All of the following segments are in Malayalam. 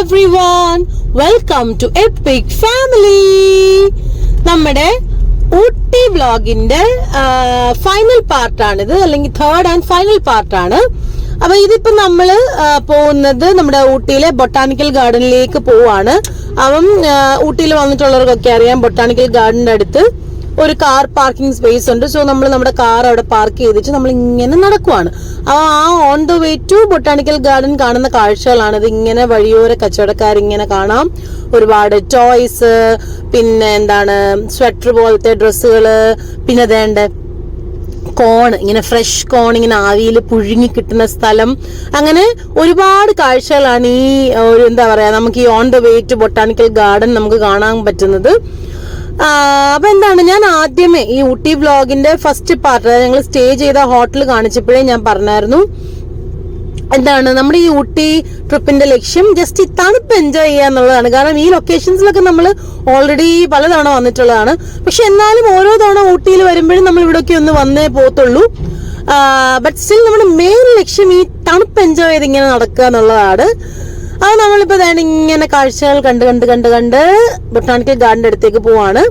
everyone, welcome to Epic Family. നമ്മുടെ ഊട്ടി വ്ലോഗിന്റെ ഫൈനൽ പാർട്ടാണിത്, അല്ലെങ്കിൽ തേർഡ് ആൻഡ് ഫൈനൽ പാർട്ടാണ്. അപ്പൊ ഇതിപ്പോ നമ്മള് പോകുന്നത് നമ്മുടെ ഊട്ടിയിലെ ബൊട്ടാനിക്കൽ ഗാർഡനിലേക്ക് പോവാണ്. അപ്പം ഊട്ടിയിൽ വന്നിട്ടുള്ളവർക്കൊക്കെ അറിയാം, ബൊട്ടാനിക്കൽ ഗാർഡന്റെ അടുത്ത് ഒരു കാർ പാർക്കിംഗ് സ്പേസ് ഉണ്ട്. സോ നമ്മൾ നമ്മുടെ കാർ അവിടെ പാർക്ക് ചെയ്തിട്ട് നമ്മൾ ഇങ്ങനെ നടക്കുവാണ്. അപ്പോൾ ആ on the way to botanical garden കാണുന്ന കാഴ്ചകളാണ് ഇത്. ഇങ്ങനെ വഴിയോര കച്ചവടക്കാരിങ്ങനെ കാണാം, ഒരുപാട് ടോയ്സ്, പിന്നെ എന്താണ് സ്വെറ്റർ പോലത്തെ ഡ്രസ്സുകള്, പിന്നെ വേണ്ട കോൺ, ഇങ്ങനെ ഫ്രഷ് കോൺ ഇങ്ങനെ ആവിയിൽ പുഴുങ്ങി കിട്ടുന്ന സ്ഥലം. അങ്ങനെ ഒരുപാട് കാഴ്ചകളാണ് ഈ ഒരു എന്താ പറയാ നമുക്ക് ഈ on the way to botanical garden നമുക്ക് കാണാൻ പറ്റുന്നത്. അപ്പൊ എന്താണ്, ഞാൻ ആദ്യമേ ഈ ഊട്ടി വ്ലോഗിന്റെ ഫസ്റ്റ് പാർട്ട് ഞങ്ങൾ സ്റ്റേ ചെയ്ത ഹോട്ടൽ കാണിച്ചപ്പോഴേ ഞാൻ പറഞ്ഞായിരുന്നു, എന്താണ് നമ്മുടെ ഈ ഊട്ടി ട്രിപ്പിന്റെ ലക്ഷ്യം ജസ്റ്റ് ഈ തണുപ്പ് എൻജോയ് ചെയ്യുക എന്നുള്ളതാണ്. കാരണം ഈ ലൊക്കേഷൻസിലൊക്കെ നമ്മൾ ഓൾറെഡി പലതവണ വന്നിട്ടുള്ളതാണ്. പക്ഷെ എന്നാലും ഓരോ തവണ ഊട്ടിയിൽ വരുമ്പോഴും നമ്മൾ ഇവിടെയൊക്കെ ഒന്ന് വന്നേ പോത്തുള്ളൂ. ബട്ട് സ്റ്റിൽ നമ്മുടെ മെയിൻ ലക്ഷ്യം ഈ തണുപ്പ് എൻജോയ് ചെയ്ത് ഇങ്ങനെ നടക്കുക എന്നുള്ളതാണ്. അത് നമ്മളിപ്പോ ഇങ്ങനെ കാഴ്ചകൾ കണ്ട് ബൊട്ടാനിക്കൽ ഗാർഡന്റെ അടുത്തേക്ക് പോവാണ്.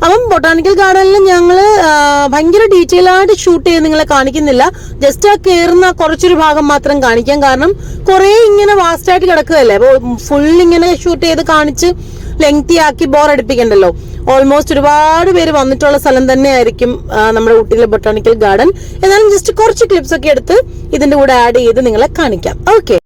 അപ്പം ബൊട്ടാനിക്കൽ ഗാർഡനിൽ ഞങ്ങള് ഭയങ്കര ഡീറ്റെയിൽ ആയിട്ട് ഷൂട്ട് ചെയ്ത് നിങ്ങളെ കാണിക്കുന്നില്ല. ജസ്റ്റ് ആ കയറുന്ന കുറച്ചൊരു ഭാഗം മാത്രം കാണിക്കാം. കാരണം കുറെ ഇങ്ങനെ വാസ്റ്റ് ആയിട്ട് കിടക്കുകയല്ലേ, അപ്പൊ ഫുൾ ഇങ്ങനെ ഷൂട്ട് ചെയ്ത് കാണിച്ച് ലെങ്തി ആക്കി ബോറടിപ്പിക്കണ്ടല്ലോ. ഓൾമോസ്റ്റ് ഒരുപാട് പേര് വന്നിട്ടുള്ള സ്ഥലം തന്നെ ആയിരിക്കും നമ്മുടെ ഊട്ടിയിലെ ബൊട്ടാനിക്കൽ ഗാർഡൻ. എന്നാലും ജസ്റ്റ് കുറച്ച് ക്ലിപ്സ് ഒക്കെ എടുത്ത് ഇതിന്റെ കൂടെ ആഡ് ചെയ്ത് നിങ്ങളെ കാണിക്കാം. ഓക്കെ,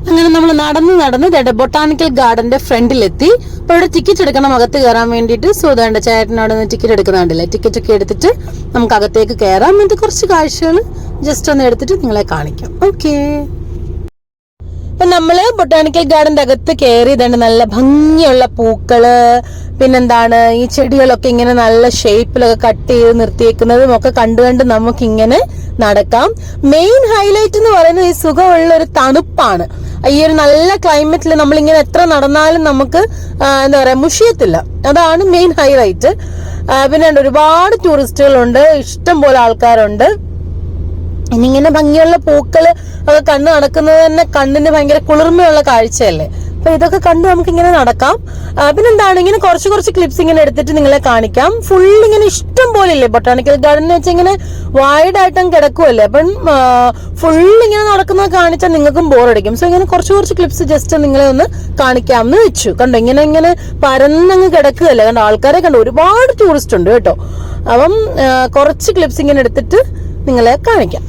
അങ്ങനെ നമ്മൾ നടന്ന് ബൊട്ടാനിക്കൽ ഗാർഡന്റെ ഫ്രണ്ടിലെത്തി. അപ്പൊ ഇവിടെ ടിക്കറ്റ് എടുക്കണം അകത്ത് കയറാൻ വേണ്ടിയിട്ട്. സോ വേണ്ട ചേട്ടനോട് ടിക്കറ്റ് എടുക്കുന്നുണ്ടല്ലേ, ടിക്കറ്റ് ഒക്കെ എടുത്തിട്ട് നമുക്ക് അകത്തേക്ക് കയറാം. എന്നിട്ട് കുറച്ച് കാഴ്ചകൾ ജസ്റ്റ് ഒന്ന് എടുത്തിട്ട് നിങ്ങളെ കാണിക്കാം. ഓക്കെ, അപ്പൊ നമ്മള് ബൊട്ടാനിക്കൽ ഗാർഡന്റെ അകത്ത് കയറി. ഇതുണ്ട് നല്ല ഭംഗിയുള്ള പൂക്കള്, പിന്നെന്താണ് ഈ ചെടികളൊക്കെ ഇങ്ങനെ നല്ല ഷേപ്പിലൊക്കെ കട്ട് ചെയ്ത് നിർത്തിയേക്കുന്നതും ഒക്കെ കണ്ടുകണ്ട് നമുക്ക് ഇങ്ങനെ നടക്കാം. മെയിൻ ഹൈലൈറ്റ് എന്ന് പറയുന്നത് ഈ സുഖമുള്ള ഒരു തണുപ്പാണ്. ഈ ഒരു നല്ല ക്ലൈമറ്റിൽ നമ്മളിങ്ങനെ എത്ര നടന്നാലും നമുക്ക് എന്താ പറയാ മുഷിയത്തില്ല. അതാണ് മെയിൻ ഹൈലൈറ്റ്. പിന്നെ ഒരുപാട് ടൂറിസ്റ്റുകളുണ്ട്, ഇഷ്ടം പോലെ ആൾക്കാരുണ്ട്. ഇനിയിങ്ങനെ ഭംഗിയുള്ള പൂക്കള് ഒക്കെ കണ്ണ് നടക്കുന്നത് തന്നെ കണ്ണിന് ഭയങ്കര കുളിർമയുള്ള കാഴ്ചയല്ലേ. അപ്പൊ ഇതൊക്കെ കണ്ട് നമുക്ക് ഇങ്ങനെ നടക്കാം. പിന്നെന്താണ്, ഇങ്ങനെ കുറച്ച് ക്ലിപ്സ് ഇങ്ങനെ എടുത്തിട്ട് നിങ്ങളെ കാണിക്കാം. ഫുൾ ഇങ്ങനെ ഇഷ്ടം പോലെ ഇല്ലേ ബൊട്ടാനിക്കൽ ഗാർഡൻ എന്ന് വെച്ചാൽ ഇങ്ങനെ വൈഡ് ആയിട്ടും കിടക്കുമല്ലേ. അപ്പം ഫുൾ ഇങ്ങനെ നടക്കുന്നത് കാണിച്ചാൽ നിങ്ങൾക്കും ബോറടിക്കും. സോ ഇങ്ങനെ കുറച്ച് ക്ലിപ്സ് ജസ്റ്റ് നിങ്ങളെ ഒന്ന് കാണിക്കാമെന്ന് വെച്ചു. കണ്ടോ, ഇങ്ങനെ പരന്നങ്ങ് കിടക്കുകയല്ലേ. കണ്ടോ, ആൾക്കാരെ കണ്ടോ, ഒരുപാട് ടൂറിസ്റ്റ് ഉണ്ട് കേട്ടോ. അപ്പം കുറച്ച് ക്ലിപ്സ് ഇങ്ങനെ എടുത്തിട്ട് നിങ്ങളെ കാണിക്കാം.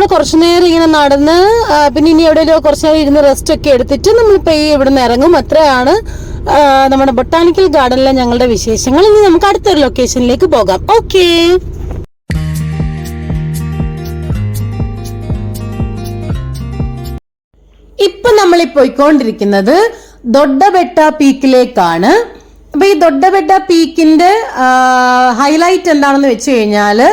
നമ്മളിവിടെ കുറച്ചു നേരം ഇങ്ങനെ നടന്ന് പിന്നെ ഇനി എവിടെയെങ്കിലും കുറച്ചു നേരം ഇരുന്ന് റെസ്റ്റ് ഒക്കെ എടുത്തിട്ട് നമ്മളിപ്പോൾ ഇവിടെ നിന്ന് ഇറങ്ങും. അത്രയാണ് നമ്മുടെ ബൊട്ടാനിക്കൽ ഗാർഡനിലെ ഞങ്ങളുടെ വിശേഷങ്ങൾ. ഇനി നമുക്ക് അടുത്തൊരു ലൊക്കേഷനിലേക്ക് പോകാം. ഓക്കേ, ഇപ്പൊ നമ്മൾ പോയിക്കൊണ്ടിരിക്കുന്നത് ദൊഡ്ഡബെട്ട പീക്കിലേക്കാണ്. അപ്പൊ ഈ ദൊഡ്ഡബെട്ട പീക്കിന്റെ ഹൈലൈറ്റ് എന്താണെന്ന് വെച്ച് കഴിഞ്ഞാല്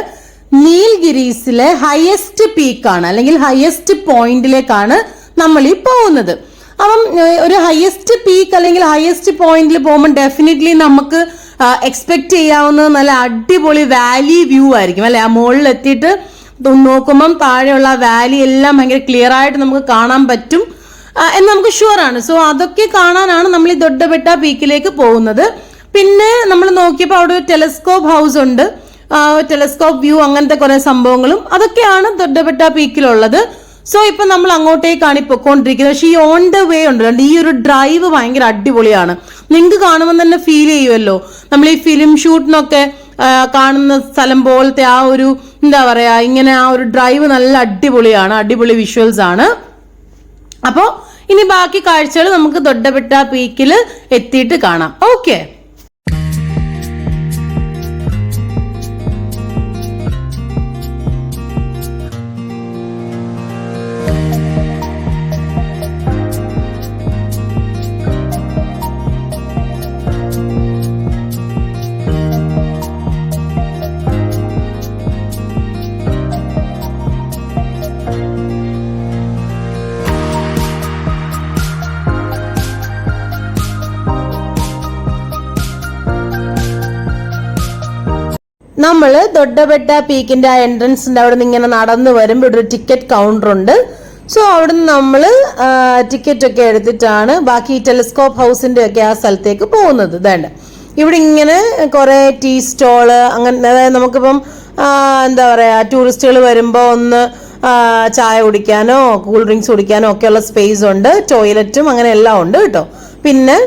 നീൽഗിരീസിലെ ഹയസ്റ്റ് പീക്കാണ്, അല്ലെങ്കിൽ ഹയസ്റ്റ് പോയിന്റിലേക്കാണ് നമ്മൾ ഈ പോകുന്നത്. അപ്പം ഒരു ഹയസ്റ്റ് പീക്ക് അല്ലെങ്കിൽ ഹയസ്റ്റ് പോയിന്റിൽ പോകുമ്പോൾ ഡെഫിനറ്റ്ലി നമുക്ക് എക്സ്പെക്ട് ചെയ്യാവുന്നത് നല്ല അടിപൊളി വാലി വ്യൂ ആയിരിക്കും അല്ലെ. ആ മുകളിൽ എത്തിയിട്ട് നോക്കുമ്പം താഴെയുള്ള വാലി എല്ലാം ഭയങ്കര ക്ലിയർ ആയിട്ട് നമുക്ക് കാണാൻ പറ്റും എന്ന് നമുക്ക് ഷുവർ ആണ്. സോ അതൊക്കെ കാണാനാണ് നമ്മൾ ഈ ദൊഡ്ഡബെട്ട പീക്കിലേക്ക് പോകുന്നത്. പിന്നെ നമ്മൾ നോക്കിയപ്പോൾ അവിടെ ഒരു ടെലസ്കോപ്പ് ഹൗസ് ഉണ്ട്, ടെലസ്കോപ്പ് വ്യൂ, അങ്ങനത്തെ കുറെ സംഭവങ്ങളും അതൊക്കെയാണ് ദൊഡ്ഡബെട്ട പീക്കിലുള്ളത്. സോ ഇപ്പൊ നമ്മൾ അങ്ങോട്ടേക്കാണ് പൊക്കോണ്ടിരിക്കുന്നത്. പക്ഷെ ഈ ഓൺ ദ വേ ഉണ്ടല്ലോ, ഈ ഒരു ഡ്രൈവ് ഭയങ്കര അടിപൊളിയാണ്. നിങ്ങൾക്ക് കാണുമ്പോൾ തന്നെ ഫീൽ ചെയ്യുമല്ലോ, നമ്മൾ ഈ ഫിലിം ഷൂട്ടിനൊക്കെ കാണുന്ന സ്ഥലം പോലത്തെ ആ ഒരു എന്താ പറയാ, ഇങ്ങനെ ആ ഒരു ഡ്രൈവ് നല്ല അടിപൊളിയാണ്, അടിപൊളി വിഷ്വൽസ് ആണ്. അപ്പോ ഇനി ബാക്കി കാഴ്ചകൾ നമുക്ക് ദൊഡ്ഡബെട്ട പീക്കിൽ എത്തിയിട്ട് കാണാം. ഓക്കെ, നമ്മള് ദൊഡ്ഡബെട്ട പീക്കിന്റെ ആ എൻട്രൻസിന്റെ അവിടെ നിന്ന് ഇങ്ങനെ നടന്നു വരുമ്പോൾ ഇവിടെ ഒരു ടിക്കറ്റ് കൗണ്ടർ ഉണ്ട്. സോ അവിടെ നിന്ന് നമ്മള് ടിക്കറ്റ് ഒക്കെ എടുത്തിട്ടാണ് ബാക്കി ടെലിസ്കോപ്പ് ഹൗസിന്റെ ഒക്കെ ആ സ്ഥലത്തേക്ക് പോകുന്നത്. വേണ്ട, ഇവിടെ ഇങ്ങനെ കുറെ ടീ സ്റ്റോള്, അങ്ങനെ അതായത് നമുക്കിപ്പം എന്താ പറയാ, ടൂറിസ്റ്റുകൾ വരുമ്പോ ഒന്ന് ചായ കുടിക്കാനോ കൂൾ ഡ്രിങ്ക്സ് കുടിക്കാനോ ഒക്കെയുള്ള സ്പേസ് ഉണ്ട്, ടോയ്ലറ്റും അങ്ങനെ എല്ലാം ഉണ്ട് കേട്ടോ. പിന്നെ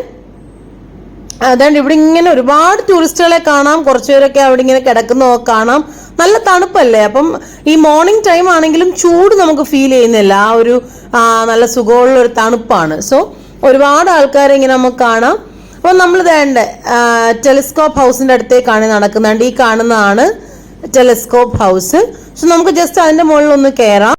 അതുകൊണ്ട് ഇവിടെ ഇങ്ങനെ ഒരുപാട് ടൂറിസ്റ്റുകളെ കാണാം, കുറച്ചുപേരൊക്കെ അവിടെ ഇങ്ങനെ കിടക്കുന്നതൊക്കെ കാണാം. നല്ല തണുപ്പല്ലേ, അപ്പം ഈ മോർണിംഗ് ടൈം ആണെങ്കിലും ചൂട് നമുക്ക് ഫീൽ ചെയ്യുന്നില്ല, ആ ഒരു നല്ല സുഖമുള്ള ഒരു തണുപ്പാണ്. സോ ഒരുപാട് ആൾക്കാരെ ഇങ്ങനെ നമുക്ക് കാണാം. അപ്പം നമ്മൾ വേണ്ട ടെലിസ്കോപ്പ് ഹൗസിന്റെ അടുത്തേക്കാണ് നടക്കുന്നുണ്ട്. ഈ കാണുന്നതാണ് ടെലിസ്കോപ്പ് ഹൗസ്. സോ നമുക്ക് ജസ്റ്റ് അതിന്റെ മുകളിൽ ഒന്ന് കയറാം.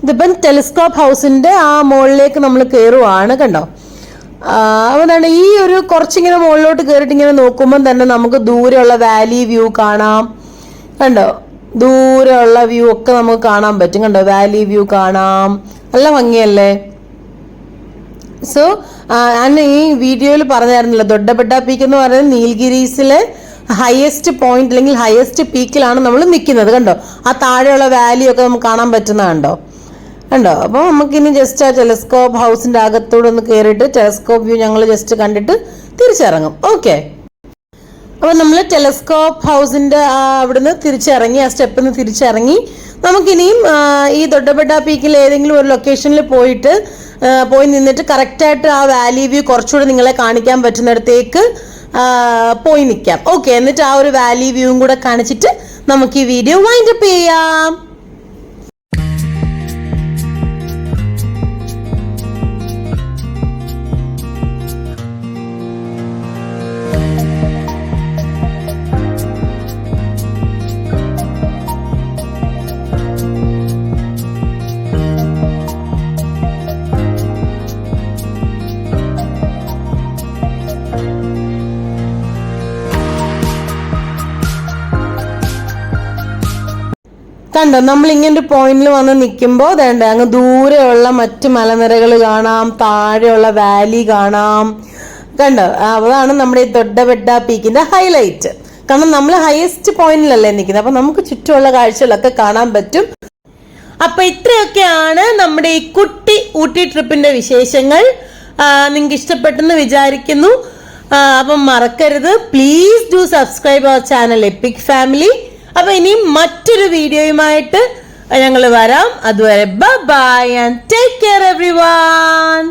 ഇതിപ്പം ടെലിസ്കോപ്പ് ഹൗസിന്റെ ആ മുകളിലേക്ക് നമ്മൾ കയറുവാണ്, കണ്ടോ. അതാണ് ഈ ഒരു കുറച്ചിങ്ങനെ മുകളിലോട്ട് കയറിയിട്ട് ഇങ്ങനെ നോക്കുമ്പോൾ തന്നെ നമുക്ക് ദൂരെയുള്ള വാലി വ്യൂ കാണാം, കണ്ടോ. ദൂരെയുള്ള വ്യൂ ഒക്കെ നമുക്ക് കാണാൻ പറ്റും, കണ്ടോ. വാലി വ്യൂ കാണാം, നല്ല ഭംഗിയല്ലേ. സോ ഞാൻ ഈ വീഡിയോയിൽ പറഞ്ഞായിരുന്നല്ലോ, ദൊഡ്ഡബെട്ട പീക്ക് എന്ന് പറയുന്നത് നീൽഗിരീസിലെ ഹയസ്റ്റ് പോയിന്റ് അല്ലെങ്കിൽ ഹയസ്റ്റ് പീക്കിലാണ് നമ്മൾ നിൽക്കുന്നത്, കണ്ടോ. ആ താഴെയുള്ള വാലി ഒക്കെ നമുക്ക് കാണാൻ പറ്റുന്നതുണ്ടോ, കണ്ടോ. അപ്പോൾ നമുക്കിനി ജസ്റ്റ് ആ ടെലിസ്കോപ്പ് ഹൗസിന്റെ അകത്തൂടെ ഒന്ന് കയറിയിട്ട് ടെലിസ്കോപ്പ് വ്യൂ ഞങ്ങൾ ജസ്റ്റ് കണ്ടിട്ട് തിരിച്ചിറങ്ങും. ഓക്കെ, അപ്പൊ നമ്മൾ ടെലിസ്കോപ്പ് ഹൗസിന്റെ അവിടുന്ന് തിരിച്ചിറങ്ങി, ആ സ്റ്റെപ്പിൽ നിന്ന് തിരിച്ചിറങ്ങി നമുക്കിനിയും ഈ ദൊഡ്ഡബെട്ട പീക്കിൽ ഏതെങ്കിലും ഒരു ലൊക്കേഷനിൽ പോയി നിന്നിട്ട് കറക്റ്റായിട്ട് ആ വാലി വ്യൂ കുറച്ചുകൂടെ നിങ്ങളെ കാണിക്കാൻ പറ്റുന്നിടത്തേക്ക് പോയി നിൽക്കാം. ഓക്കെ, എന്നിട്ട് ആ ഒരു വാലി വ്യൂവും കൂടെ കാണിച്ചിട്ട് നമുക്ക് ഈ വീഡിയോ വൈൻഡ് അപ്പ് ചെയ്യാം. കണ്ടോ, നമ്മൾ ഇങ്ങനെ ഒരു പോയിന്റിൽ വന്ന് നിൽക്കുമ്പോൾ വേണ്ട അങ്ങ് ദൂരെയുള്ള മറ്റു മലനിരകൾ കാണാം, താഴെയുള്ള വാലി കാണാം, കണ്ടോ. അതാണ് നമ്മുടെ ഈ ദൊഡ്ഡബെട്ട പീക്കിന്റെ ഹൈലൈറ്റ്. കാരണം നമ്മൾ ഹയസ്റ്റ് പോയിന്റിലല്ലേ നിൽക്കുന്നത്, അപ്പൊ നമുക്ക് ചുറ്റുമുള്ള കാഴ്ചകളൊക്കെ കാണാൻ പറ്റും. അപ്പൊ ഇത്രയൊക്കെയാണ് നമ്മുടെ ഈ കുട്ടി ഊട്ടി ട്രിപ്പിന്റെ വിശേഷങ്ങൾ. നിങ്ങൾക്ക് ഇഷ്ടപ്പെട്ടെന്ന് വിചാരിക്കുന്നു. അപ്പം മറക്കരുത്, please do subscribe our channel epic family. അപ്പൊ ഇനിയും മറ്റൊരു വീഡിയോയുമായിട്ട് ഞങ്ങൾ വരാം. അതുവരെ bye and take care everyone.